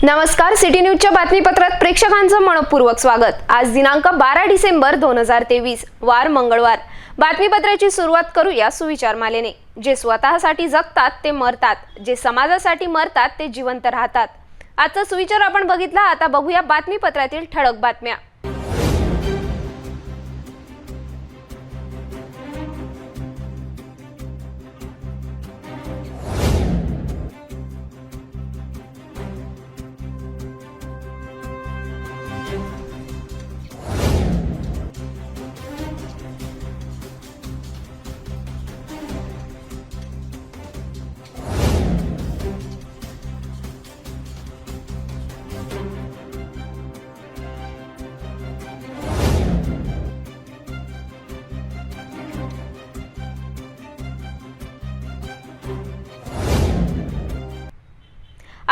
नमस्कार, सिटी न्यूजच्या बातमीपत्रात प्रेक्षकांचं मनपूर्वक स्वागत। आज दिनांक 12 डिसेंबर 2023 वार मंगळवार। बातमीपत्राची सुरुवात करूया सुविचार मालेने। जे स्वतःसाठी जगतात ते मरतात, जे समाजासाठी मरतात ते जिवंत राहतात। आजचा सुविचार आपण बघितला। आता बघूया बातमीपत्रातील ठळक बातम्या।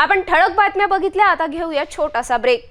आपण ठळक बातम्या बघितल्या। आता घेऊया छोटासा ब्रेक।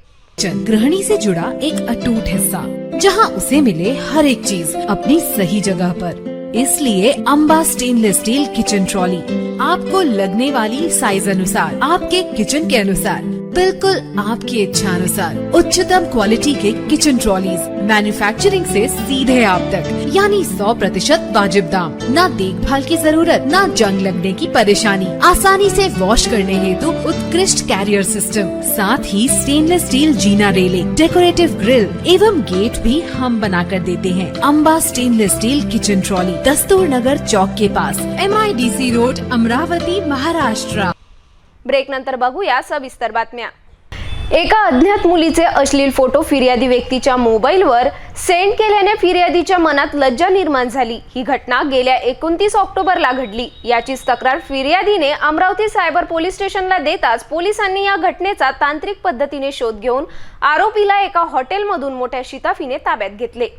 गृहिणी से जुड़ा एक अटूट हिस्सा, जहां उसे मिले हर एक चीज अपनी सही जगह पर। इसलिए Amba stainless steel kitchen trolley आपको लगने वाली साइज अनुसार, आपके किचन के अनुसार, बिल्कुल आपकी इच्छा अनुसार उच्चतम क्वालिटी के किचन ट्रॉलीज मैन्युफैक्चरिंग से सीधे आप तक, यानी 100% वाजिब दाम, न देखभाल की जरूरत, न जंग लगने की परेशानी, आसानी से वॉश करने हेतु उत्कृष्ट कैरियर सिस्टम, साथ ही स्टेनलेस स्टील जीना रेलिंग, डेकोरेटिव ग्रिल एवं गेट भी हम बना कर देते हैं। Amba stainless steel kitchen trolley, Dastur Nagar चौक के पास, MIDC road, Amravati, Maharashtra. Break नंतर बघूया सविस्तर बातम्या। एका अज्ञात मुलीचे अश्लील फोटो फिर्यादी व्यक्तीच्या मोबाईलवर सेंड केल्याने फिर्यादीच्या मनात लज्जा निर्माण झाली। ही घटना गेल्या 29 ऑक्टोबरला घडली। याचीच तक्रार फिर्यादीने अमरावती सायबर पोलीस स्टेशनला देताच पोलिसांनी या घटनेचा तांत्रिक पद्धतीने शोध घेऊन आरोपीला एका हॉटेलमधून मोठ्या शिताफीने ताब्यात घेतले।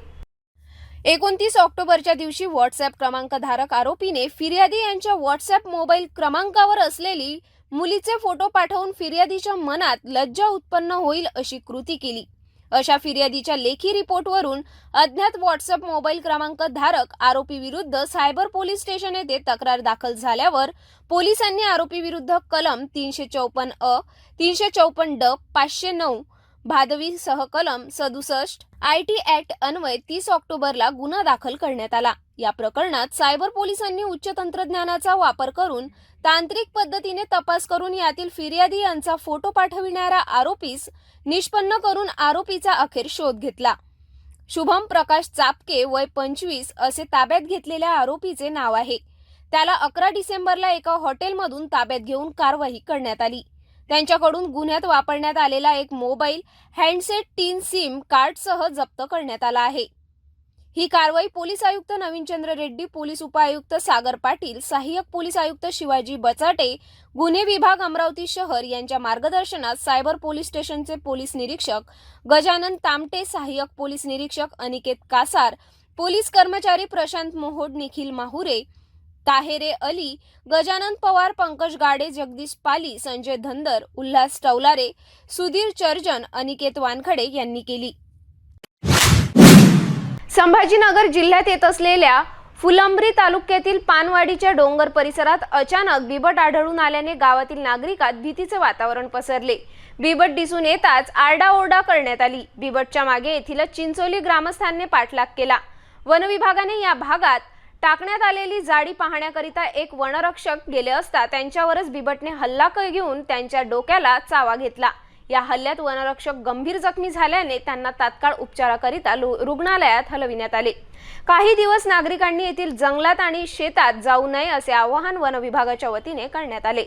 29 ऑक्टोबरच्या दिवशी व्हॉट्सअप क्रमांक धारक आरोपीने फिर्यादी यांच्या व्हॉट्सअप मोबाईल क्रमांकावर असलेली मुलीचे फोटो पाठवून फिर्यादीच्या मनात लज्जा उत्पन्न होईल अशी कृती केली। अशा फिर्यादीच्या लेखी रिपोर्टवरून अज्ञात व्हॉट्सअप मोबाईल क्रमांक धारक आरोपी विरुद्ध सायबर पोलीस स्टेशन येथे तक्रार दाखल झाल्यावर पोलिसांनी आरोपी विरुद्ध कलम 354 अ, 354 ड, 509 भादवी सह कलम 67 IT ऍक्ट अन्वये 30 ऑक्टोबरला गुन्हा दाखल करण्यात आला। या प्रकरणात सायबर पोलिसांनी उच्च तंत्रज्ञानाचा वापर करून तांत्रिक पद्धतीने तपास करून यातील फिर्यादी यांचा फोटो पाठविणारा आरोपीस निष्पन्न करून आरोपीचा अखेर शोध घेतला। शुभम प्रकाश चापके वय 25 असे ताब्यात घेतलेल्या आरोपीचे नाव आहे। त्याला 11 डिसेंबरला एका हॉटेलमधून ताब्यात घेऊन कारवाई करण्यात आली। त्यांच्याकडून गुन्ह्यात वापरण्यात आलेला एक मोबाईल, हँडसेट, 3 सिम कार्डसह जप्त करण्यात आला आहे। ही कारवाई पोलीस आयुक्त नवीनचंद्र रेड्डी, पोलीस उपायुक्त सागर पाटील, सहाय्यक पोलीस आयुक्त शिवाजी बचाटे, गुन्हे विभाग अमरावती शहर यांच्या मार्गदर्शनात सायबर पोलीस स्टेशनचे पोलीस निरीक्षक गजानन तामटे, सहाय्यक पोलीस निरीक्षक अनिकेत कासार, पोलीस कर्मचारी प्रशांत मोहोड, निखिल माहुरे, ताहेरे अली, गजानन पवार, पंकज गाडे, जगदीश पाली, संजय धंदर, उल्हास टवलारे, सुधीर चर्जन, अनिकेत वानखडे यांनी केली। संभाजीनगर जिल्ह्यात येत असलेल्या फुलंब्री तालुक्यातील पानवाडीच्या डोंगर परिसरात अचानक बिबट आढळून आल्याने गावातील नागरिकात भीतीचे वातावरण पसरले। बिबट दिसून येताच आरडाओरडा करण्यात आली। बिबटच्या मागे येथील चिंचोली ग्रामस्थांनी पाठलाग केला। वन विभागाने या भागात टाकण्यात आलेली जाळी पाहण्याकरिता एक वनरक्षक गेले असता त्यांच्यावरच बिबटने हल्ला घेऊन त्यांच्या डोक्याला चावा घेतला। या हल्ल्यात वनरक्षक गंभीर जखमी झाल्याने त्यांना तात्काळ उपचाराकरिता रुग्णालयात हलविण्यात आले। काही दिवस नागरिकांनी येथील जंगलात आणि शेतात जाऊ नये असे आवाहन वन विभागाच्या वतीने करण्यात आले।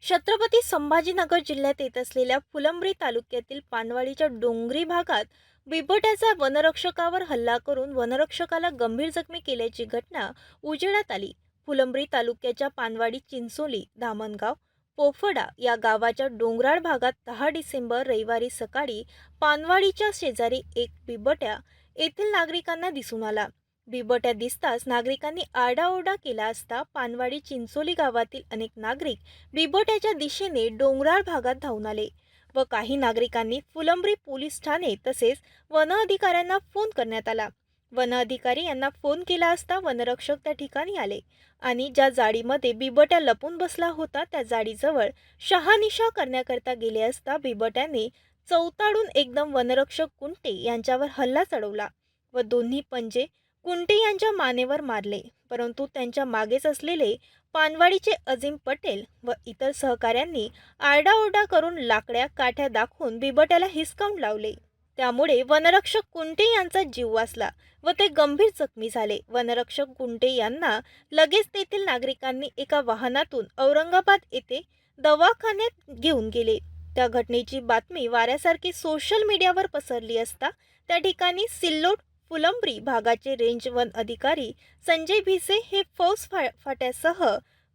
छत्रपती संभाजीनगर जिल्ह्यात येत असलेल्या फुलंब्री तालुक्यातील पानवाडीच्या डोंगरी भागात बिबट्याचा वनरक्षकावर हल्ला करून वनरक्षकाला गंभीर जखमी केल्याची घटना उजेडात आली। फुलंब्री तालुक्याच्या पानवाडी, चिंचोली, धामणगाव, पोफडा या गावाच्या डोंगराळ भागात 10 डिसेंबर रविवारी सकाळी पानवाडीच्या शेजारी एक बिबट्या येथील नागरिकांना दिसून आला। बिबट्या दिसताच नागरिकांनी आरडाओरडा केला असता पानवाडी, चिंचोली गावातील अनेक नागरिक बिबट्याच्या दिशेने डोंगराळ भागात धावून आले व काही नागरिकांनी फुलंब्री पोलीस ठाणे तसेच वन अधिकाऱ्यांना फोन करण्यात आला। वन अधिकारी यांना फोन केला असता वनरक्षक त्या ठिकाणी आले आणि ज्या जाळीमध्ये बिबट्या लपून बसला होता त्या जाळीजवळ शहानिशा करण्याकरता गेले असता बिबट्याने चौताळून एकदम वनरक्षक कुंटे यांच्यावर हल्ला चढवला व दोन्ही पंजे कुंटे यांच्या मानेवर मारले, परंतु त्यांच्या मागेच असलेले पानवाडीचे अजीम पटेल व इतर सहकाऱ्यांनी आरडाओरडा करून लाकड्या काठ्या दाखवून बिबट्याला हिसकावून लावले। त्यामुळे वनरक्षक कुंटे यांचा जीव वाचला व ते गंभीर जखमी झाले। वनरक्षक कुंटे यांना लगेच तेथील नागरिकांनी एका वाहनातून औरंगाबाद येथे दवाखान्यात घेऊन गेले। त्या घटनेची बातमी वाऱ्यासारखी सोशल मीडियावर पसरली असता त्या ठिकाणी सिल्लोड फुलंब्री भागाचे रेंज वन अधिकारी संजय भिसे हे फौज फाट्यासह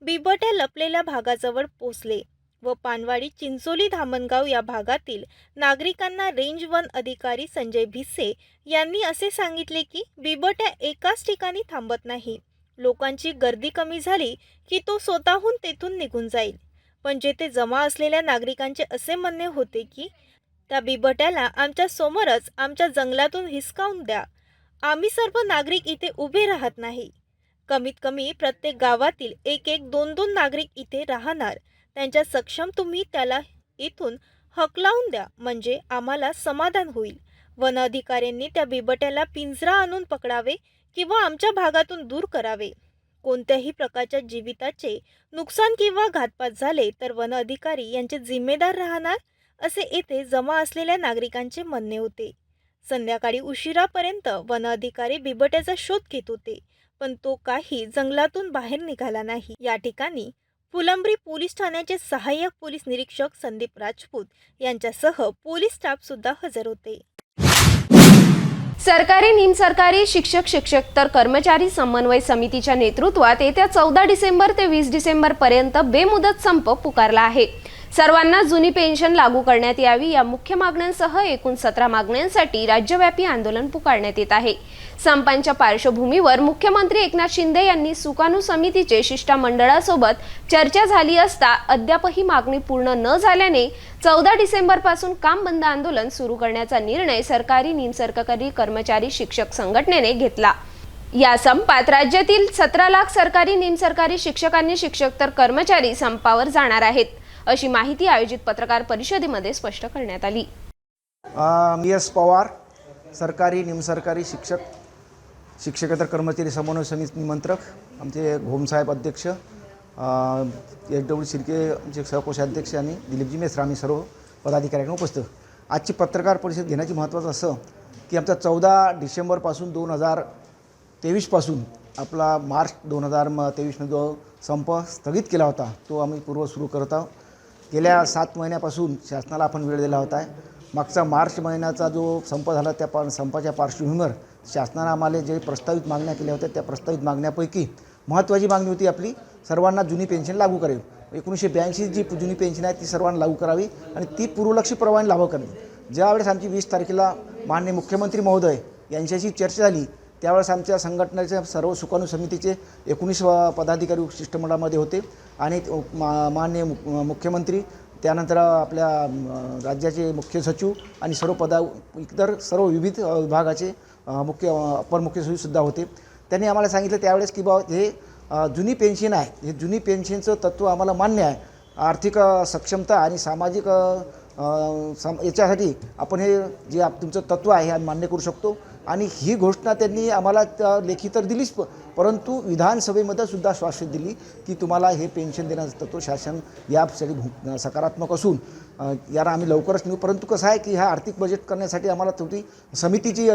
बिबट्या लपलेल्या भागाजवळ पोहोचले व पानवाडी चिंचोली धामणगाव या भागातील नागरिकांना रेंज वन अधिकारी संजय भिसे यांनी असे सांगितले की बिबट्या एकाच ठिकाणी थांबत नाही, लोकांची गर्दी कमी झाली की तो स्वतःहून तेथून निघून जाईल। पण जेथे जमा असलेल्या नागरिकांचे असे म्हणणे होते की त्या बिबट्याला आमच्या समोरच आमच्या जंगलातून हिसकावून द्या, आम्ही सर्व नागरिक इथे उभे राहत नाही। कमीत कमी प्रत्येक गावातील एक दोन नागरिक इथे राहणार, त्यांच्या सक्षम तुम्ही त्याला इथून हकलावून द्या म्हणजे आम्हाला समाधान होईल। वन अधिकाऱ्यांनी त्या बिबट्याला पिंजरा आणून पकडावे किंवा आमच्या भागातून दूर करावे। कोणत्याही प्रकारच्या जीविताचे नुकसान किंवा घातपात झाले तर वन अधिकारी यांचे जिम्मेदार राहणार, असे येथे जमा असलेल्या नागरिकांचे म्हणणे होते। संध्याकाळी उशिरापर्यंत वन अधिकारी बिबट्याचा शोध घेत होते, पण तो काही जंगलातून बाहेर निघाला नाही। या ठिकाणी फुलंब्री पोलीस ठाण्याचे सहाय्यक पोलीस निरीक्षक संदीप राजपूत यांच्यासह पोलीस स्टाफ सुद्धा हजर होते। सरकारी निमसरकारी शिक्षक कर्मचारी समन्वय समितीच्या नेतृत्वात येत्या 14 डिसेंबर ते 20 डिसेंबर पर्यंत बेमुदत संप पुकारला आहे। सर्वांना जुनी पेन्शन लागू करण्यात यावी या मुख्य मागण्यांसह एकूण 17 मागण्यांसाठी राज्यव्यापी आंदोलन पुकारण्यात येत आहे। संपांच्या पार्श्वभूमीवर मुख्यमंत्री एकनाथ शिंदे यांनी सुकाणू समितीचे शिष्टमंडळासोबत चर्चा झाली असता अद्यापही मागणी पूर्ण न झाल्याने 14 डिसेंबर पासून काम बंद आंदोलन सुरू करण्याचा निर्णय सरकारी निमसरकारी कर्मचारी शिक्षक संघटनेने घेतला। या संपात राज्यातील 17 लाख सरकारी निमसरकारी शिक्षकांनी शिक्षकेतर कर्मचारी संपावर जाणार आहेत, अशी माहिती आयोजित पत्रकार परिषदेमध्ये स्पष्ट करण्यात आली। एस पवार, सरकारी निमसरकारी शिक्षकेतर कर्मचारी समन्वय समिती निमंत्रक, आमचे घोमसाहेब अध्यक्ष, एच.डब्ल्यू. शिर्के आमचे सहकोषाध्यक्ष आणि दिलीपजी मेश्राम आम्ही सर्व पदाधिकाऱ्यांना उपस्थित। आजची पत्रकार परिषद घेण्याची महत्त्वाचं असं की आमचा 14 डिसेंबरपासून 2023 पासून आपला मार्च 2023मध्ये जो संप स्थगित केला होता तो आम्ही पूर्व सुरू करत आहोत। गेल्या 7 महिन्यापासून शासनाला आपण वेळ दिला होता। मागचा मार्च महिन्याचा जो संप झाला त्या संपाच्या पार्श्वभूमीवर शासनाने आम्हाला जे प्रस्तावित मागण्या केल्या होत्या त्या प्रस्तावित मागण्यापैकी महत्त्वाची मागणी होती आपली सर्वांना जुनी पेन्शन लागू करावी। 1982 जी जुनी पेन्शन आहे ती सर्वांना लागू करावी आणि ती पूर्वलक्षीप्रमाणे लागू करावी। ज्यावेळेस आमची 20 तारखेला माननीय मुख्यमंत्री महोदय यांच्याशी चर्चा झाली त्यावेळेस आमच्या संघटनेच्या सर्व सुकाणू समितीचे 19 पदाधिकारी शिष्टमंडळामध्ये होते आणि माननीय मुख्यमंत्री, त्यानंतर आपल्या राज्याचे मुख्य सचिव आणि सर्व इतर सर्व विविध विभागाचे अपर मुख्य सचिवसुद्धा होते। त्यांनी आम्हाला सांगितलं त्यावेळेस की बाबा हे जुनी पेन्शन आहे, हे जुनी पेन्शनचं तत्त्व आम्हाला मान्य आहे, आर्थिक सक्षमता आणि सामाजिक याच्यासाठी आपण हे जे तुमचं तत्त्व आहे हे मान्य करू शकतो आणि ही घोषणा त्यांनी आम्हाला लेखी तर दिलीच, परंतु विधानसभेमध्ये सुद्धा आश्वासन दिली की तुम्हाला हे पेन्शन देण्याचं तत्त्व शासन यासाठी सकारात्मक असून याला आम्ही लवकरच नेऊ। परंतु कसं आहे की ह्या आर्थिक बजेट करण्यासाठी आम्हाला थोडी समितीची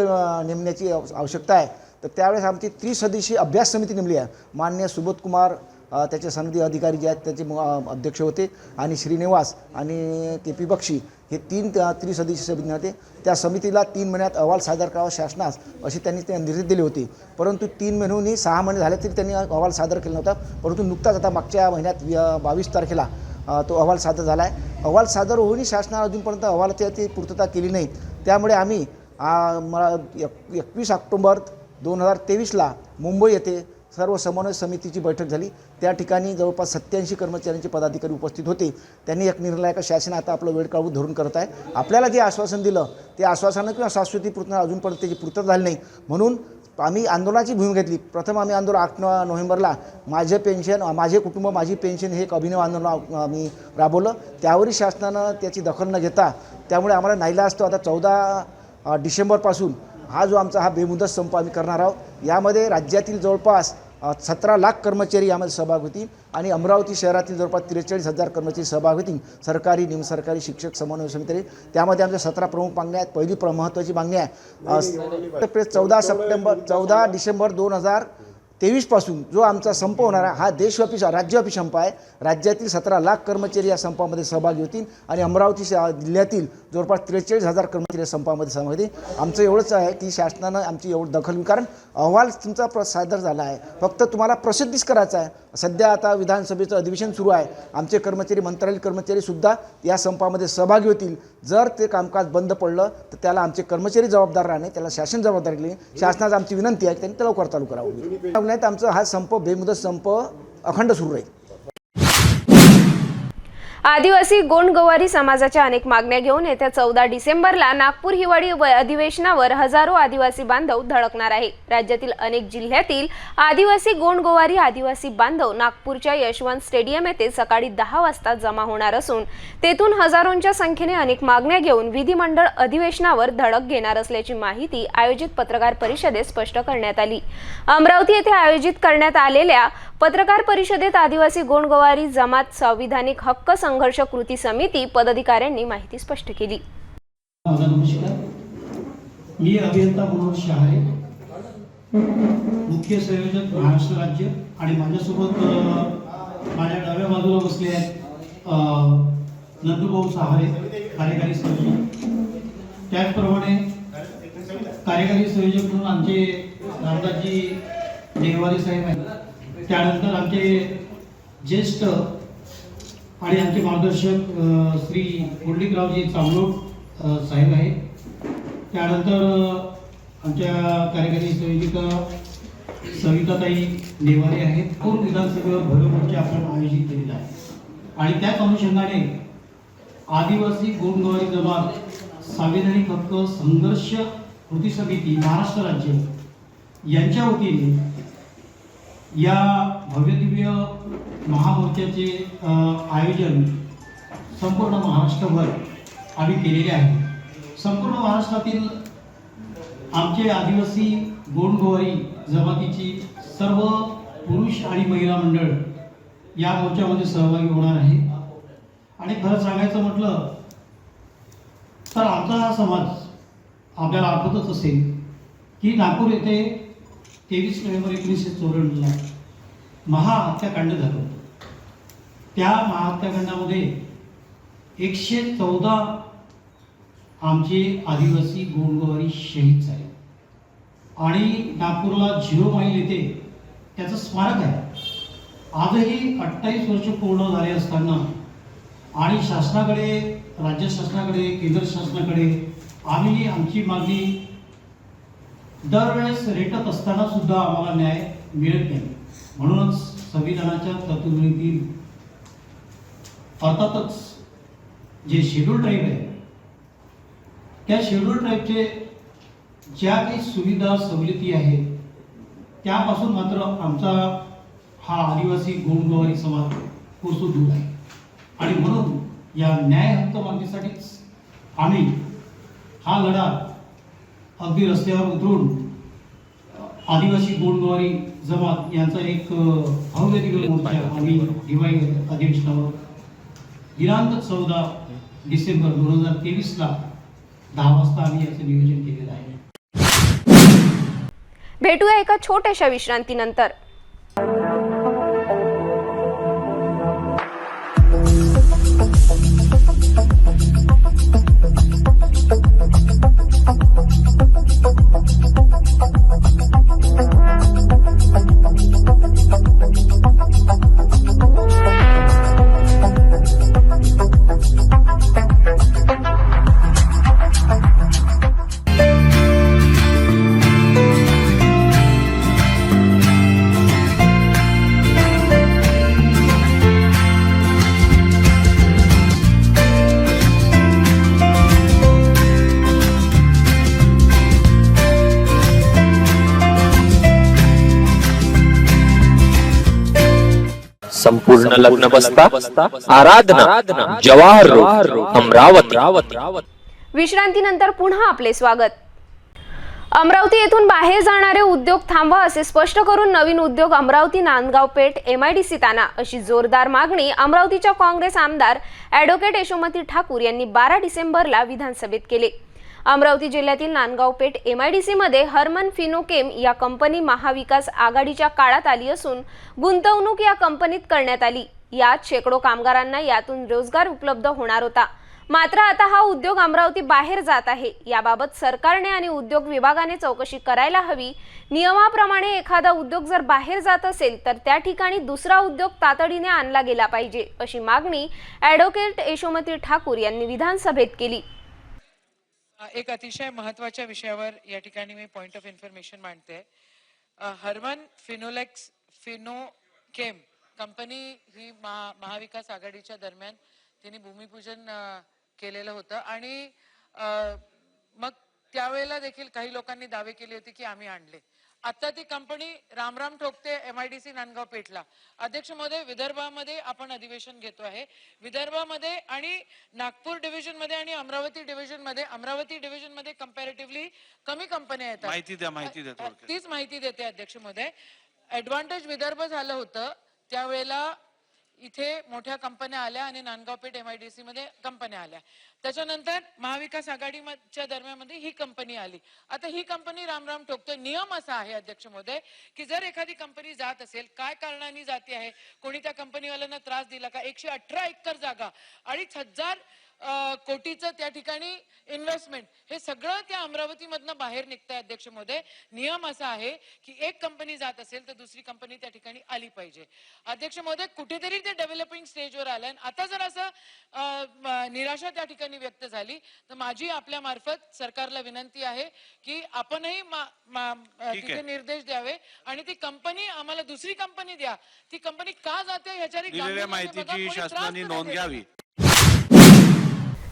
नेमण्याची आवश्यकता आहे। तर त्यावेळेस आमची त्रिसदस्यीय अभ्यास समिती नेमली आहे। माननीय सुबोध कुमार त्याचे सनदी अधिकारी जे आहेत त्याचे अध्यक्ष होते आणि श्रीनिवास आणि के.पी. बक्षी हे 3 त्रिसदस्यीय समिती होते। त्या समितीला 3 महिन्यात अहवाल सादर करावा शासनास असे त्यांनी निर्देश दिले होते, परंतु 3 महिन्यांनी 6 महिने झाले तरी त्यांनी अहवाल सादर केला नव्हता। परंतु नुकताच आता मागच्या महिन्यात 22 तारखेला तो अहवाल सादर झाला आहे। अहवाल सादर होऊनही शासनाने अजूनपर्यंत अहवालाची पूर्तता केली नाही। त्यामुळे आम्ही 21 ऑक्टोबर 2023ला मुंबई येथे सर्व समन्वय समितीची बैठक झाली। त्या ठिकाणी जवळपास 87 कर्मचाऱ्यांचे पदाधिकारी उपस्थित होते। त्यांनी एक निर्णय का शासन आता आपलं वेळ काढून धरून करत आहे। आपल्याला जे आश्वासन दिलं ते आश्वासनं किंवा शाश्वती पूर्ण अजूनपर्यंत त्याची पूर्तता झाली नाही, म्हणून आम्ही आंदोलनाची भूमिका घेतली. प्रथम आम्ही आंदोलन 8 नोव्हेंबरला माझे पेन्शन माझे कुटुंब माझी पेन्शन हे एक अभिनव आंदोलन आम्ही राबवलं. त्यावरही शासनानं त्याची दखल न घेता त्यामुळे आम्हाला नाईलाज असतो आता 14 डिसेंबरपासून हा जो आमचा हा बेमुदत संप आम्ही करणार आहोत. यामध्ये राज्यातील जवळपास 17 लाख कर्मचारी यामध्ये सहभाग होतील आणि अमरावती शहरातील जवळपास 43,000 कर्मचारी सहभाग होतील. सरकारी निमसरकारी शिक्षक समन्वय समिती. त्यामध्ये आमच्या 17 प्रमुख मागण्या आहेत. पहिली महत्त्वाची मागणी आहे 14 डिसेंबर 2023 पासून जो आमचा संप होणार आहे हा देशव्यापी राज्यव्यापी संप आहे. राज्यातील 17 लाख कर्मचारी या संपामध्ये सहभागी होतील आणि अमरावती जिल्ह्यातील जवळपास 43,000 कर्मचारी या संपामध्ये सहभागी होतील. आमचं एवढंच आहे की शासनानं आमची एवढं दखल घेऊन, कारण अहवाल तुमचा सादर झाला आहे, फक्त तुम्हाला प्रसिद्धीच करायचं आहे. सध्या आता विधानसभेचं अधिवेशन सुरू आहे. आमचे कर्मचारी मंत्रालयीन कर्मचारीसुद्धा या संपामध्ये सहभागी होतील. जर ते कामकाज बंद पडलं तर त्याला आमचे कर्मचारी जबाबदार राहणे, त्याला शासन जबाबदार केली. शासनाची आमची विनंती आहे की त्यांनी ते लवकर चालू करावं. नाही तर आमचा हा संप बेमुदत संप अखंड सुरू राहील. आदिवासी गोंडगोवारी समाजाच्या अनेक मागण्या घेऊन येत्या 14 डिसेंबरला नागपूर हिवाळी अधिवेशनावर हजारो आदिवासी बांधव धडकणार आहे. राज्यातील अनेक जिल्ह्यातील आदिवासी गोंडगोवारी आदिवासी बांधव नागपूरच्या यशवंत स्टेडियम येथे सकाळी 10 वाजता जमा होणार असून तेथून हजारोंच्या संख्येने अनेक मागण्या घेऊन विधिमंडळ अधिवेशनावर धडक घेणार असल्याची माहिती आयोजित पत्रकार परिषदेत स्पष्ट करण्यात आली. अमरावती येथे आयोजित करण्यात आलेल्या पत्रकार परिषदेत आदिवासी गोंडगोवारी जमात संविधानिक हक्क संघर्ष कृती समिती पदाधिकाऱ्यांनी माहिती स्पष्ट केली. माझा नमस्कार. मी अभियंता मनोज शहारे, मुख्य संयोजक महाराष्ट्र राज्य, आणि माझ्यासोबत माझ्या डाव्या बाजूला बसले आहेत नंदूभाऊ सहारे, कार्यकारी संयोजक. त्याचप्रमाणे कार्यकारी संयोजक म्हणून आमचे रामदासजी देवारी साहेब आहेत. त्यानंतर आमचे ज्येष्ठ आणि आमचे मार्गदर्शक श्री पुंडलिकरावजी चांगलोट साहेब आहेत. त्यानंतर आमच्या कार्यकारी संयोजिका सविताताई नेवारे आहेत. पूर्ण विधानसभेवर भव्य मोर्चा आपण आयोजित केलेला आहे आणि त्याच अनुषंगाने आदिवासी गोंडगोवारी जमात संविधानिक हक्क संघर्ष कृती समिती महाराष्ट्र राज्य यांच्या वतीने या भव्य दिव्य महामोर्चाचे आयोजन संपूर्ण महाराष्ट्रभर आम्ही केलेले आहे. संपूर्ण महाराष्ट्रातील आमचे आदिवासी गोंडगोवारी जमातीची सर्व पुरुष आणि महिला मंडळ या मोर्चामध्ये सहभागी होणार आहे. आणि खरं सांगायचं म्हटलं तर आमचा हा समाज आपल्याला आठवतच असेल की नागपूर येथे 23 नोव्हेंबर 1994 महाहत्याकांड झालं. त्या महाहत्याकांडामध्ये 114 आमचे आदिवासी गोंडगोवारी शहीद झाले आणि नागपूरला 0 माईल येथे त्याचं स्मारक आहे. आजही 28 वर्ष पूर्ण झाले असताना आणि शासनाकडे, राज्य शासनाकडे, केंद्र शासनाकडे आम्ही आमची मागणी दरवेळेस रेटत असताना सुद्धा आम्हाला न्याय मिळत नाही. म्हणूनच संविधानाच्या तरतुदीतील अर्थातच जे शेड्यूल ट्राईब आहे त्या शेड्यूल ट्राईबचे ज्या काही सुविधा सवलती आहेत त्यापासून मात्र आमचा हा आदिवासी गोंडगोवारी समाज कोसू दूर आहे. आणि म्हणून या न्याय हक्क मागणीसाठीच आम्ही हा लढा अगदी रस्त्यावर उतरून आदिवासी गोंडगोवारी जमात यांचा एक भव्य दिव्य मोर्चा आम्ही हिवाळी अधिवेशनावर दिनांक 14 डिसेंबर 2023ला 10 वाजता आम्ही याचं नियोजन केलेलं आहे. भेटूया एका छोट्याशा विश्रांतीनंतर. संपूर्ण लग्न बसता आराधना जवाहर रोड अमरावती. विश्रांतीनंतर पुन्हा आपले स्वागत. अमरावती येथून बाहेर जाणारे उद्योग थांबवा असे स्पष्ट करून नवीन उद्योग अमरावती नांदगाव पेठ MIDC आणा अशी जोरदार मागणी अमरावतीच्या काँग्रेस आमदार ॲडव्होकेट यशोमती ठाकूर यांनी 12 डिसेंबरला विधानसभेत केले. अमरावती जिल्ह्यातील नांदगाव पेठ MIDC मध्ये हरमन फिनोकेम या कंपनी महाविकास आघाडीच्या काळात आली असून गुंतवणूक या कंपनीत करण्यात आली. यात शेकडो कामगारांना यातून रोजगार उपलब्ध होणार होता. मात्र आता हा उद्योग अमरावती बाहेर जात आहे. याबाबत सरकारने आणि उद्योग विभागाने चौकशी करायला हवी. नियमाप्रमाणे एखादा उद्योग जर बाहेर जात असेल तर त्या ठिकाणी दुसरा उद्योग तातडीने आणला गेला पाहिजे अशी मागणी ॲडव्होकेट यशोमती ठाकूर यांनी विधानसभेत केली. एक अतिशय महत्त्वाच्या विषयावर या ठिकाणी मी पॉइंट ऑफ इन्फॉर्मेशन मांडते. हरमन फिनोकेम कंपनी ही महाविकास आघाडीच्या दरम्यान त्यांनी भूमिपूजन केलेलं होतं आणि मग त्यावेळेला देखील काही लोकांनी दावे केले होते की आम्ही आणले. आता ती कंपनी रामराम ठोकते MIDC नांदगाव पेठला. अध्यक्ष महोदय, विदर्भामध्ये आपण अधिवेशन घेतो आहे. विदर्भामध्ये आणि नागपूर डिव्हिजन मध्ये आणि अमरावती डिव्हिजन मध्ये कंपॅरेटिव्हली कमी कंपन्या येतात. माहिती द्या तीच माहिती देते अध्यक्ष महोदय. ऍडव्हान्टेज विदर्भ झालं होतं त्यावेळेला इथे मोठ्या कंपन्या आल्या आणि नांदगाव पेठ MIDC मध्ये कंपन्या आल्या. त्याच्यानंतर महाविकास आघाडीच्या दरम्यान ही कंपनी आली. आता ही कंपनी रामराम ठोकतोय. नियम असा आहे अध्यक्ष महोदय की जर एखादी कंपनी जात असेल, काय कारणाने जाते आहे, कोणी त्या कंपनीवाल्यांना त्रास दिला का, 118 एकर जागा 2,500 कोटीचं त्या ठिकाणी इन्व्हेस्टमेंट, हे सगळं त्या अमरावतीमधनं बाहेर निघतंय अध्यक्ष महोदय. नियम असा आहे की एक कंपनी जात असेल तर दुसरी कंपनी त्या ठिकाणी आली पाहिजे. अध्यक्ष महोदय, कुठेतरी ते डेव्हलपिंग स्टेजवर आलंय. आता जर असं निराशा त्या ठिकाणी व्यक्त झाली तर माझी आपल्या मार्फत सरकारला विनंती आहे की आपणही तिथे निर्देश द्यावे आणि ती कंपनी आम्हाला दुसरी कंपनी द्या. ती कंपनी का जाते ह्याच्यावर माहितीची शासनाने नोंद घ्यावी.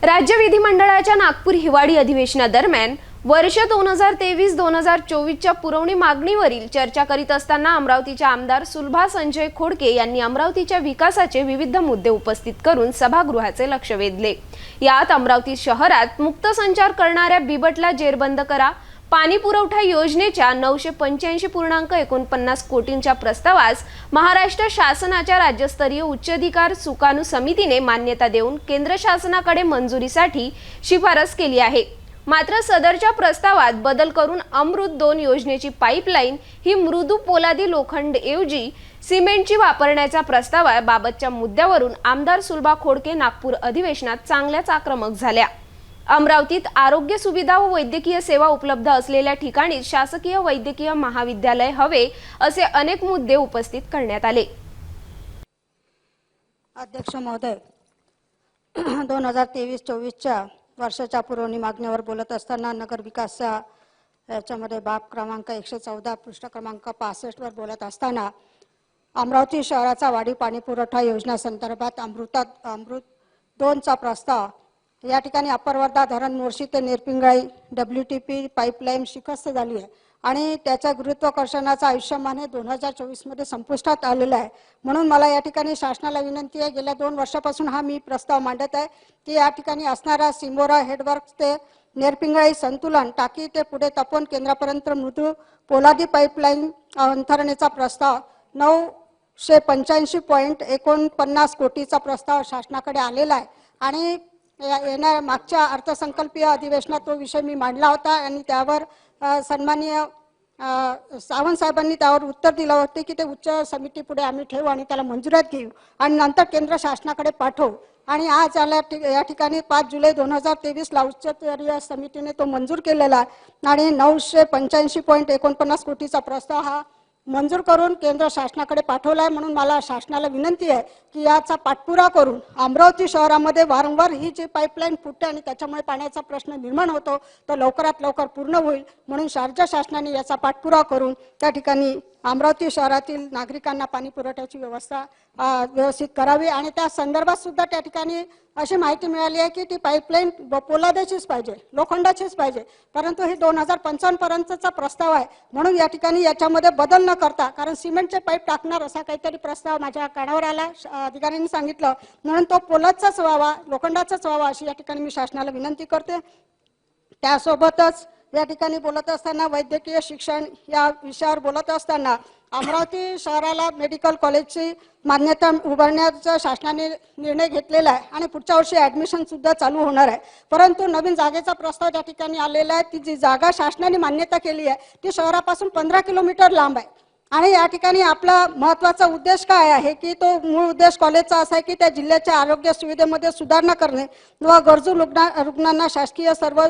राज्य विधिमंडळाच्या नागपूर हिवाळी अधिवेशनादरम्यान वर्ष 2023-2024च्या पुरवणी मागणीवरील चर्चा करीत असताना अमरावतीच्या आमदार सुलभा संजय खोडके यांनी अमरावतीच्या विकासाचे विविध मुद्दे उपस्थित करून सभागृहाचे लक्ष वेधले. यात अमरावती शहरात मुक्त संचार करणाऱ्या बिबटला जेरबंद करा, पाणी पुरवठा योजनेच्या 985.49 कोटींच्या प्रस्तावास महाराष्ट्र शासनाच्या राज्यस्तरीय उच्चाधिकार सुकाणू समितीने मान्यता देऊन केंद्र शासनाकडे मंजुरीसाठी शिफारस केली आहे. मात्र सदरच्या प्रस्तावात बदल करून अमृत 2 योजनेची पाईपलाईन ही मृदू पोलादी लोखंडऐवजी सिमेंटची वापरण्याच्या प्रस्तावाबाबतच्या मुद्द्यावरून आमदार सुलभा खोडके नागपूर अधिवेशनात चांगल्याच आक्रमक झाल्या. अमरावतीत आरोग्य सुविधा व वैद्यकीय सेवा उपलब्ध असलेल्या ठिकाणी शासकीय वैद्यकीय महाविद्यालय हवे असे अनेक मुद्दे उपस्थित करण्यात आले. अध्यक्ष महोदय, 2023-24च्या वर्षाच्या पुरवणी मागणीवर बोलत असताना नगर विकासच्या याच्यामध्ये बाब क्रमांक 114 पृष्ठ क्रमांक 65 वर बोलत असताना अमरावती शहराचा वाढीव पाणी पुरवठा योजना संदर्भात अमृत 2चा प्रस्ताव या ठिकाणी अप्पर वर्धा धरण मोर्शी ते निरपिंगळी WTP पाईपलाईन शिकस्त झाली आहे आणि त्याच्या गुरुत्वाकर्षणाचा आयुष्यमान हे 2024 मध्ये संपुष्टात आलेला आहे. म्हणून मला या ठिकाणी शासनाला विनंती आहे, गेल्या 2 वर्षापासून हा मी प्रस्ताव मांडत आहे की या ठिकाणी असणारा सिमोरा हेडवर्क्स ते निरपिंगळी संतुलन टाकी ते पुढे तपोन केंद्रापर्यंत मृदू पोलादी पाईपलाईन अंथरणेचा प्रस्ताव 985.49 कोटीचा प्रस्ताव शासनाकडे आलेला आहे आणि येणाऱ्या मागच्या अर्थसंकल्पीय अधिवेशनात तो विषय मी मांडला होता आणि त्यावर सन्माननीय सावंत साहेबांनी त्यावर उत्तर दिलं होते की ते उच्च समिती पुढे आम्ही ठेवू आणि त्याला मंजुरात घेऊ आणि नंतर केंद्र शासनाकडे पाठवू. आणि आज या ठिकाणी 5 जुलै 2023ला उच्चस्तरीय समितीने तो मंजूर केलेला आहे आणि 985.49 कोटीचा प्रस्ताव हा मंजूर करून केंद्र शासनाकडे पाठवला आहे. म्हणून मला शासनाला विनंती आहे की याचा पाठपुरावा करून अमरावती शहरामध्ये वारंवार ही जी पाईपलाईन फुटते आणि त्याच्यामुळे पाण्याचा प्रश्न निर्माण होतो तो लवकरात लवकर पूर्ण होईल. म्हणून राज्य शासनाने याचा पाठपुरावा करून त्या ठिकाणी अमरावती शहरातील नागरिकांना पाणी पुरवठ्याची व्यवस्था व्यवस्थित करावी आणि त्या संदर्भात सुद्धा त्या ठिकाणी अशी माहिती मिळाली आहे की ती पाईपलाईन पोलादाचीच पाहिजे, लोखंडाचीच पाहिजे, परंतु हे 2055 पर्यंतचा प्रस्ताव आहे. म्हणून या ठिकाणी याच्यामध्ये बदल न करता, कारण सिमेंटचे पाईप टाकणार असा काहीतरी प्रस्ताव माझ्या कानावर आला, अधिकाऱ्यांनी सांगितलं, म्हणून तो पोलादचाच व्हावा, लोखंडाचाच व्हावा अशी या ठिकाणी मी शासनाला विनंती करते. त्यासोबतच या ठिकाणी बोलत असताना वैद्यकीय शिक्षण या विषयावर बोलत असताना अमरावती शहराला मेडिकल कॉलेजची मान्यता उभारण्याचा शासनाने निर्णय घेतलेला आहे आणि पुढच्या वर्षी ॲडमिशन सुद्धा चालू होणार आहे. परंतु नवीन जागेचा प्रस्ताव त्या ठिकाणी आलेला आहे. ती जी जागा शासनाने मान्यता केली आहे ती शहरापासून 15 किलोमीटर लांब आहे आणि या ठिकाणी आपला महत्त्वाचा उद्देश काय आहे की तो मूळ उद्देश कॉलेजचा असा आहे की त्या जिल्ह्याच्या आरोग्य सुविधेमध्ये सुधारणा करणे व गरजू रुग्णांना शासकीय सर्व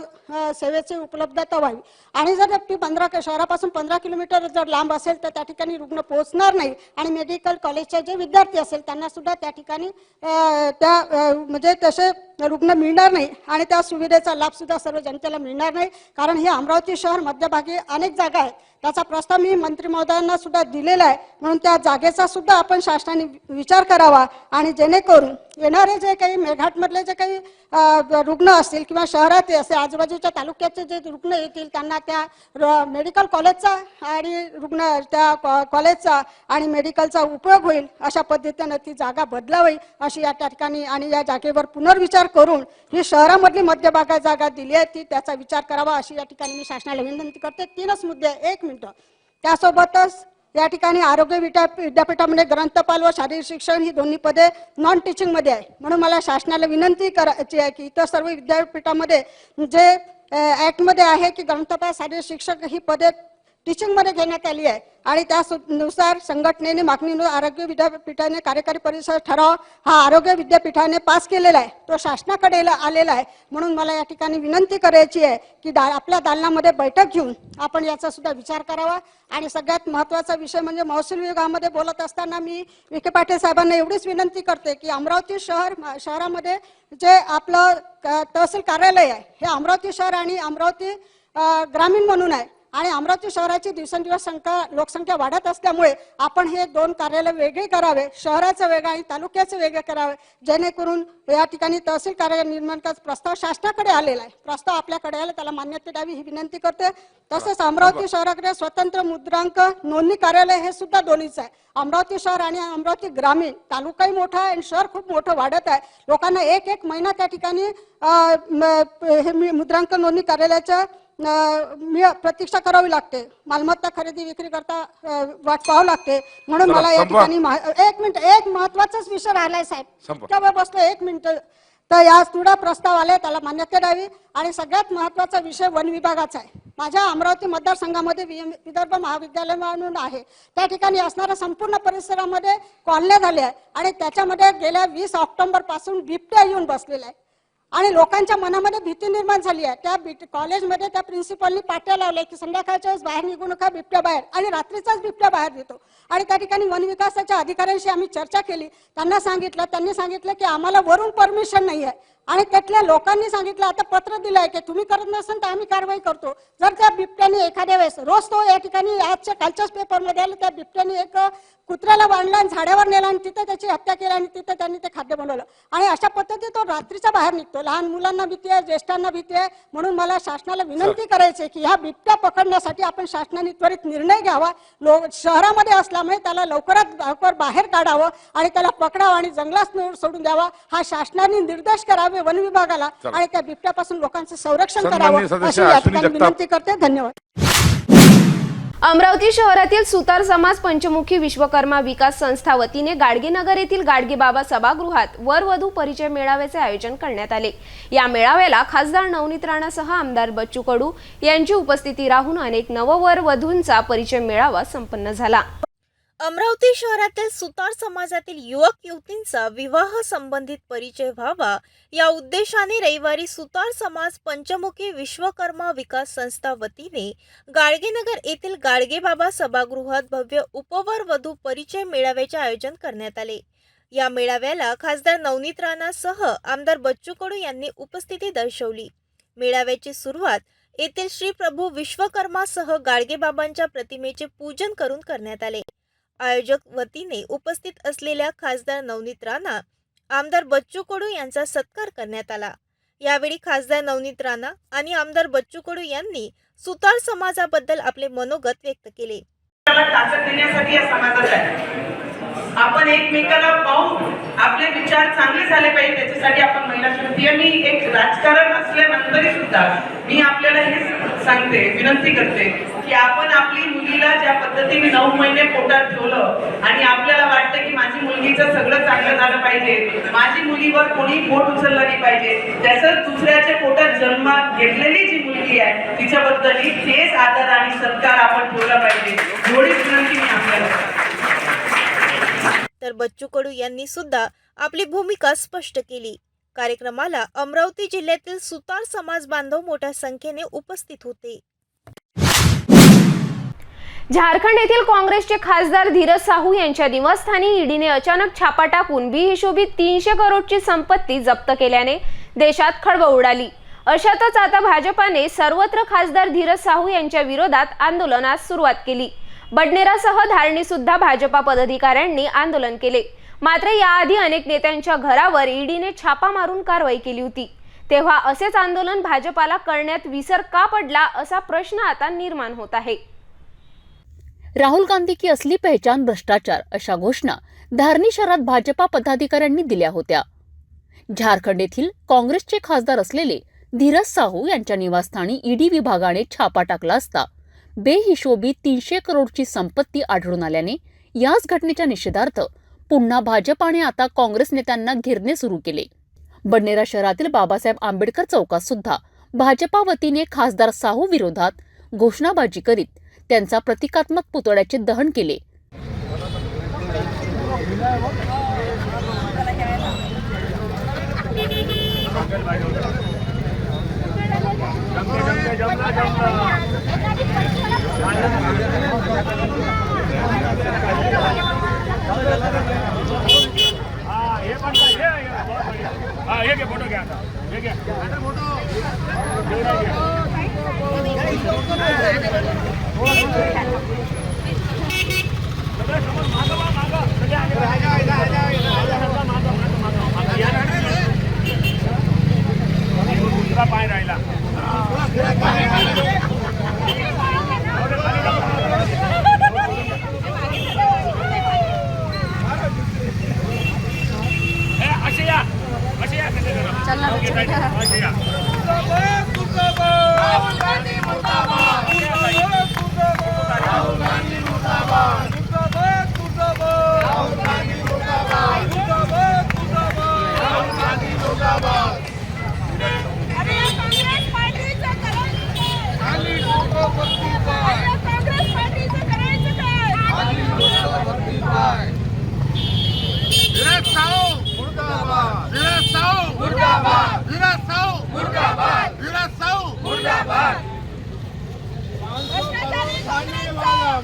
सेवेची उपलब्धता व्हावी. आणि जर ती शहरापासून 15 किलोमीटर जर लांब असेल तर त्या ठिकाणी रुग्ण पोहोचणार नाही आणि मेडिकल कॉलेजचे जे विद्यार्थी असेल त्यांना सुद्धा त्या ठिकाणी म्हणजे तसे रुग्ण मिळणार नाही आणि त्या सुविधेचा लाभ सुद्धा सर्व जनतेला मिळणार नाही. कारण हे अमरावती शहर मध्यभागी अनेक जागा आहेत, त्याचा प्रस्ताव मी मंत्री महोदयांना सुद्धा दिलेला आहे. म्हणून त्या जागेचा सुद्धा आपण शासनाने विचार करावा आणि जेणेकरून येणारे जे काही मेळघाटमधले जे काही रुग्ण असतील किंवा शहरात असे आजूबाजूच्या तालुक्याचे जे रुग्ण येतील त्यांना त्या मेडिकल कॉलेजचा आणि त्या कॉलेजचा आणि मेडिकलचा उपयोग होईल अशा पद्धतीने ती जागा बदलावी अशी या ठिकाणी आणि या जागेवर पुनर्विचार करून ही शहरामधली मध्यभागात जागा दिली आहे ती त्याचा विचार करावा अशी या ठिकाणी मी शासनाला विनंती करते. 3च मुद्दे, 1 मिनिट. त्यासोबतच या ठिकाणी आरोग्य विद्यापीठामध्ये ग्रंथपाल व शारीरिक शिक्षण ही दोन्ही पदे नॉन टीचिंग मध्ये आहे. म्हणून मला शासनाला विनंती करायची आहे की इतर सर्व विद्यापीठामध्ये जे ऍक्ट मध्ये आहे की ग्रंथपाल शारीरिक शिक्षक ही पदे टीचिंग मध्ये घेण्यात आली आहे आणि त्यानुसार संघटनेने मागणीनुसार आरोग्य विद्यापीठाने कार्यकारी परिषद ठराव हा आरोग्य विद्यापीठाने पास केलेला आहे, तो शासनाकडे आलेला आहे. म्हणून मला या ठिकाणी विनंती करायची आहे की आपल्या दालनामध्ये बैठक घेऊन आपण याचा सुद्धा विचार करावा. आणि सगळ्यात महत्त्वाचा विषय म्हणजे महसूल विभागामध्ये बोलत असताना मी विखे पाटील साहेबांना एवढीच विनंती करते की अमरावती शहरामध्ये जे आपलं तहसील कार्यालय आहे हे अमरावती शहर आणि अमरावती ग्रामीण म्हणून आहे आणि अमरावती शहराची दिवसेंदिवस लोकसंख्या वाढत असल्यामुळे आपण हे 2 कार्यालय वेगळे करावे, शहराचं वेगळं आणि तालुक्याचं वेगळं करावे, जेणेकरून या ठिकाणी तहसील कार्यालय निर्माणाचा प्रस्ताव शासनाकडे आलेला आहे, प्रस्ताव आपल्याकडे आला त्याला मान्यता द्यावी ही विनंती करते. तसेच अमरावती शहराकडे स्वतंत्र मुद्रांक नोंदणी कार्यालय हे सुद्धा दोन्हीचं आहे. अमरावती शहर आणि अमरावती ग्रामीण तालुकाही मोठा आहे आणि शहर खूप मोठं वाढत आहे. लोकांना एक महिना त्या ठिकाणी हे मुद्रांक नोंदणी कार्यालयाच्या प्रतीक्षा करावी लागते, मालमत्ता खरेदी विक्री करता वाट पाहावी लागते. म्हणून मला या ठिकाणी 1 मिनिट, एक महत्वाचाच विषय राहिलाय साहेब, त्यावर बसलो 1 मिनिट. तर या तुडा प्रस्ताव आले त्याला मान्यता द्यावी. आणि सगळ्यात महत्वाचा विषय वन विभागाचा आहे. माझ्या अमरावती मतदारसंघामध्ये विदर्भ महाविद्यालय म्हणून आहे, त्या ठिकाणी असणाऱ्या संपूर्ण परिसरामध्ये कॉलन्या झाल्या आहे आणि त्याच्यामध्ये गेल्या 20 ऑक्टोबर पासून बिबट्या येऊन बसलेला आहे आणि लोकांच्या मनामध्ये भीती निर्माण झाली आहे. त्या कॉलेजमध्ये त्या प्रिन्सिपलनी पाट्या लावल्या की संध्याकाळच्या वेळेस बाहेर निघू नका, बिबट्या बाहेर, आणि रात्रीचाच बिबट्या बाहेर येतो. आणि त्या ठिकाणी वन विकासाच्या अधिकाऱ्यांशी आम्ही चर्चा केली, त्यांनी सांगितलं की आम्हाला वरून परमिशन नाही आहे आणि त्यातल्या लोकांनी सांगितलं आता पत्र दिलंय की तुम्ही करत नसेल तर आम्ही कारवाई करतो. जर त्या बिबट्याने एखाद्या वेळेस रोज तो या ठिकाणी आजच्या कालच्याच पेपरमध्ये आलं, त्या बिबट्याने एक कुत्र्याला बांधला आणि झाडावर नेला आणि तिथे त्याची हत्या केली आणि तिथे त्यांनी ते खाद्य बनवलं आणि अशा पद्धतीने तो रात्रीचा बाहेर निघतो. लहान मुलांना भीती आहे, ज्येष्ठांना भीती आहे. म्हणून मला शासनाला विनंती करायची की ह्या बिबट्या पकडण्यासाठी आपण शासनाने त्वरित निर्णय घ्यावा. शहरामध्ये असल्यामुळे त्याला लवकरात लवकर बाहेर काढावं आणि त्याला पकडावं आणि जंगलात सोडून द्यावा हा शासनाने निर्देश करावे वन विभागाला आणि त्या बिबट्यापासून लोकांचं संरक्षण करावं अशी या ठिकाणी विनंती करते. धन्यवाद. अमरावती शहरातील सुतार समाज पंचमुखी विश्वकर्मा विकास संस्था वतीने गाडगेनगर येथील गाडगेबाबा सभागृहात वर-वधू परिचय मेळाव्याचे आयोजन करण्यात आले. या मेळाव्याला खासदार नवनीत राणासह आमदार बच्चू कडू यांची उपस्थिती राहून अनेक नववर-वधूंचा परिचय मेळावा संपन्न झाला. अमरावती शहरातील सुतार समाजातील युवक युवतींचा विवाह संबंधित परिचय व्हावा या उद्देशाने रविवारी सुतार समाज पंचमुखी विश्वकर्मा विकास संस्था वतीने गाडगेनगर येथील गाडगेबाबा सभागृहात भव्य उपवर वधू परिचय मेळाव्याचे आयोजन करण्यात आले. या मेळाव्याला खासदार नवनीत राणासह आमदार बच्चू कडू यांनी उपस्थिती दर्शवली. मेळाव्याची सुरुवात येथील श्री प्रभू विश्वकर्मासह गाडगेबाबांच्या प्रतिमेचे पूजन करून करण्यात आले. आयोजक वतीने उपस्थित असलेल्या खासदार नवनीत राणा, आमदार बच्चू कडू यांचा सत्कार करण्यात आला. यावेळी खासदार नवनीत राणा आणि आमदार बच्चू कडू यांनी सुतार समाजाबद्दल आपले मनोगत व्यक्त केले. ताकद देण्यासाठी या समाजात आहे. आपण एकमेकाला पाहून आपले विचार चांगले झाले पाहिजे, त्याच्यासाठी आपण महिला शक्ती. मी एक राजकारण असल्यानंतरही सुद्धा मी आपल्याला हे सांगते, विनंती करते की आपण आपली मुलीला ज्या पद्धतीने 9 महिने पोटात ठेवलं आणि आपल्याला वाटतं की माझी मुलगीचं सगळं चांगलं झालं पाहिजे, माझी मुलीवर कोणी बोट उचललं नाही पाहिजे, त्याचं दुसऱ्याच्या पोटात जन्म घेतलेली जी मुलगी आहे तिच्याबद्दलही तेच आदर आणि सत्कार आपण ठेवला पाहिजे, एवढीच विनंती मी आपल्याला. तर बच्चू कडू यांनी सुद्धा आपली भूमिका स्पष्ट केली. कार्यक्रमाला अमरावती जिल्ह्यातील सुतार समाज बांधव मोठ्या संख्येने उपस्थित होते. झारखंड येथील काँग्रेसचे खासदार धीरज साहू यांच्या निवासस्थानी ईडीने अचानक छापा टाकून बेहिशोबी 300 करोडची संपत्ती जप्त केल्याने देशात खळबळ उडाली. अशातच आता भाजपाने सर्वत्र खासदार धीरज साहू यांच्या विरोधात आंदोलनास सुरुवात केली. बडनेरासह धारणी सुद्धा भाजपा पदाधिकाऱ्यांनी आंदोलन केले. मात्र याआधी अनेक नेत्यांच्या घरावर ईडीने छापा मारून कारवाई केली होती. तेव्हा असेच आंदोलन भाजपाला करण्यात विसर का पडला असा प्रश्न आता निर्माण होत आहे. राहुल गांधी की असली पहचान भ्रष्टाचार अशा घोषणा धारणी शहरात भाजपा पदाधिकाऱ्यांनी दिल्या होत्या. झारखंड येथील काँग्रेसचे खासदार असलेले धीरज साहू यांच्या निवासस्थानी ईडी विभागाने छापा टाकला असता बेहिशोबी 300 करोडची संपत्ती आढळून आल्याने याच घटनेच्या निषेधार्थ पुन्हा भाजपाने आता काँग्रेस नेत्यांना घेरणे सुरू केले. बडनेरा शहरातील बाबासाहेब आंबेडकर चौकात सुद्धा भाजपा वतीने खासदार साहू विरोधात घोषणाबाजी करीत त्यांचा प्रतिकात्मक पुतळ्याचे दहन केले.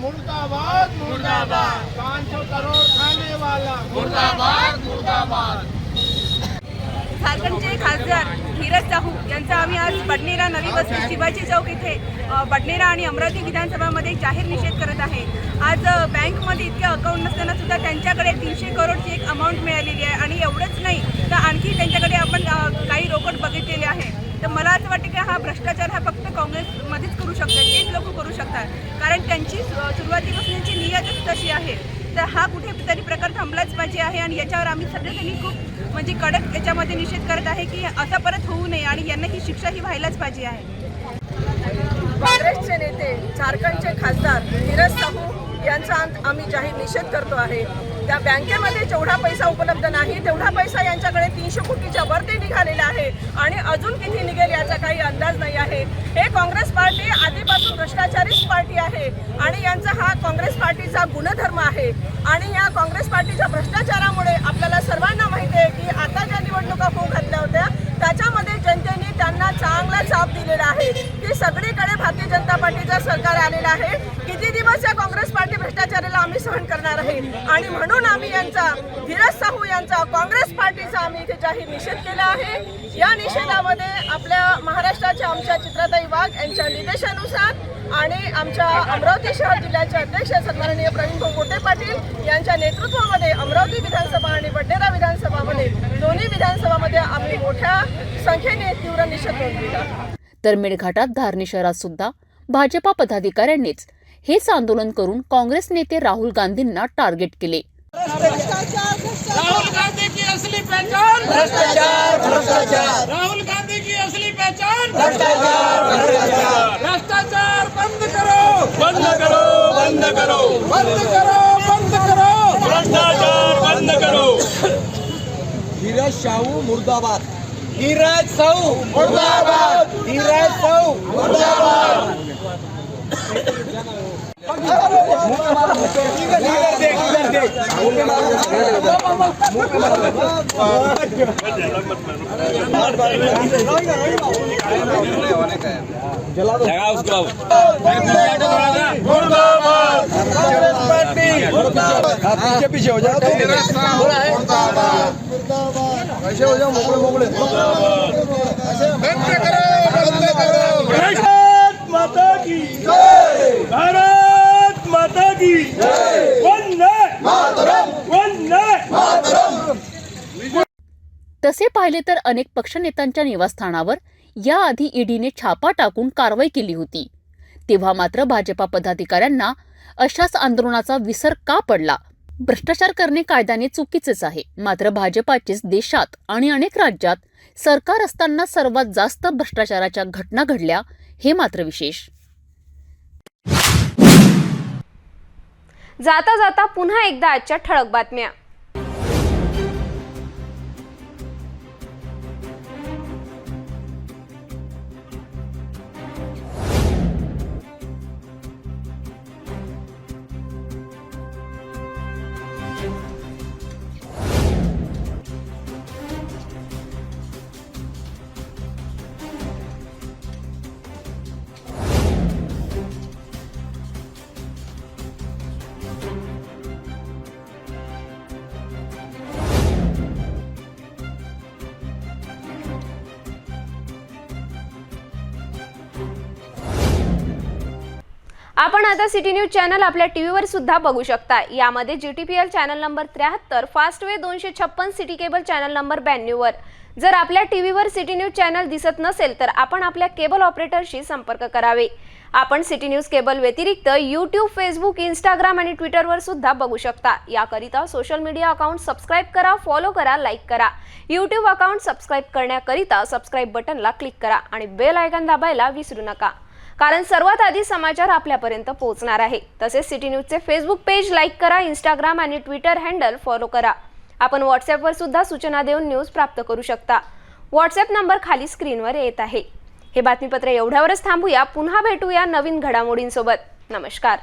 मुर्दाबाद मुर्दाबाद 500 करोड़ खाने वाला मुर्दाबाद मुर्दाबाद. झारखंडचे खासदार धीरज साहू यांचा आम्ही आज बडनेरा नवी वस्ती शिवाजी चौक इथे बडनेरा आणि अमरावती विधानसभामध्ये जाहीर निषेध करत आहे. आज बँकमध्ये इतके अकाउंट नसताना सुद्धा त्यांच्याकडे 300 करोडची एक अमाऊंट मिळालेली आहे आणि एवढंच नाही तर आणखी त्यांच्याकडे आपण काही रोकड बघितलेले आहे. तर मला असं वाटतं की हा भ्रष्टाचार हा फक्त काँग्रेसमध्येच करू शकतात, तेच लोक करू शकतात, कारण त्यांची सुरुवातीपासूनची नियतच तशी आहे. तर हा कुठेतरी प्रकार थांबलाच पाहिजे आहे आणि याच्यावर आम्ही सगळ्यांनी खूप म्हणजे कडक याच्यामध्ये निषेध करत आहे की असं परत होऊ नये आणि यांना ही शिक्षा ही व्हायलाच पाहिजे आहे. काँग्रेसचे नेते झारखंडचे खासदार धीरज साहू यांचा आम्ही जाहीर निषेध करतो आहे. त्या बँकेमध्ये जेवढा पैसा उपलब्ध नाही तेवढा पैसा यांच्याकडे 300 कोटीच्या वरती निघालेला आहे आणि अजून किती निघेल याचा काही अंदाज नाही आहे. हे काँग्रेस पार्टी आधीपासून भ्रष्टाचारीच पार्टी आहे आणि यांचा हा काँग्रेस पार्टीचा गुणधर्म आहे आणि या काँग्रेस पार्टीच्या भ्रष्टाचारामुळे आपल्याला सर्वांना माहिती आहे की आता ज्या निवडणुका होऊ घातल्या होत्या त्याच्यामध्ये जनतेने त्यांना चांगला चाप दिलेला आहे की सगळीकडे भारतीय जनता पार्टीचं सरकार आलेलं आहे. किती दिवस या काँग्रेस पार्टी भ्रष्टाचाराला आम्ही सहन करणार जाणार आहे आणि म्हणून आम्ही यांचा धीरज साहू यांचा काँग्रेस पार्टीचा आम्ही इथे जाहीर निषेध केला आहे। या निषेधामध्ये आपल्या महाराष्ट्राच्या आमच्या चित्राताई वाघ यांच्या निर्देशानुसार आणि आमच्या अमरावती शहर जिल्ह्याचे अध्यक्ष सन्माननीय प्रवीणभाऊ मोठे पाटील यांच्या नेतृत्वामध्ये अमरावती विधानसभा आणि बडनेरा विधानसभामध्ये दोन्ही विधानसभामध्ये आम्ही मोठ्या संख्येने तीव्र निषेध नोंदविला। तर मेळघाटात धारणी शहरात सुद्धा भाजपा पदाधिकाऱ्यांनीच हेच आंदोलन करून काँग्रेस नेते राहुल गांधींना टार्गेट केले। राहुल गांधी की असली पहचान भ्रष्टाचार, भ्रष्टाचार। राहुल गांधी की असली पहचान भ्रष्टाचार, भ्रष्टाचार। भ्रष्टाचार बंद करो, बंद करो, बंद करो, बंद करो, बंद करो, भ्रष्टाचार बंद करो। धीरज साहू मुर्दाबाद, धीरज साहू मुर्दाबाद, धीरज साहू मुर्दाबाद। पीछे हो जाओ, ऐसे हो जाओ, मोकले मोकले। भारत माता की जय, भारत माता की जय, वंदे मातरम, वंदे मातरम। तसे पाहिले तर अनेक पक्षनेत्यांच्या निवासस्थानावर याआधी ईडीने छापा टाकून कारवाई केली होती। तेव्हा मात्र भाजपा पदाधिकाऱ्यांना अशाच आंदोलनाचा विसर का पडला? भ्रष्टाचार करणे कायद्याने चुकीचेच आहे, मात्र भाजपाचेच देशात आणि अनेक राज्यात सरकार असताना सर्वात जास्त भ्रष्टाचाराच्या घटना घडल्या, हे मात्र विशेष। जाता जाता पुन्हा एकदा आजच्या ठळक बातम्या। आपण आता सिटी न्यूज चॅनल आपल्या टीव्हीवर सुद्धा बघू शकता। यामध्ये GTPL channel number 73, Fastway 256, city cable channel number 92 वर। जर आपल्या टीव्हीवर सिटी न्यूज चॅनल दिसत नसेल तर आपण आपल्या केबल ऑपरेटरशी संपर्क करावे। आपण सिटी न्यूज केबल व्यतिरिक्त YouTube, Facebook, Instagram आणि ट्विटरवर सुद्धा बघू शकता। याकरिता सोशल मीडिया अकाउंट सबस्क्राइब करा, फॉलो करा, लाईक करा। YouTube अकाउंट सबस्क्राइब करण्याकरिता सबस्क्राइब बटनला क्लिक करा आणि बेल आयकॉन दाबायला विसरू नका, कारण सर्वात आधी समाचार आपल्यापर्यंत पोहोचणार आहे। तसेच सिटी न्यूजचे फेसबुक पेज लाईक करा, इंस्टाग्राम आणि ट्विटर हँडल फॉलो करा। आपण व्हॉट्सॲपवर सुद्धा सूचना देऊन न्यूज प्राप्त करू शकता। व्हॉट्सॲप नंबर खाली स्क्रीनवर येत आहे। हे बातमीपत्र एवढ्यावरच थांबूया, पुन्हा भेटूया नवीन घडामोडींसोबत। नमस्कार।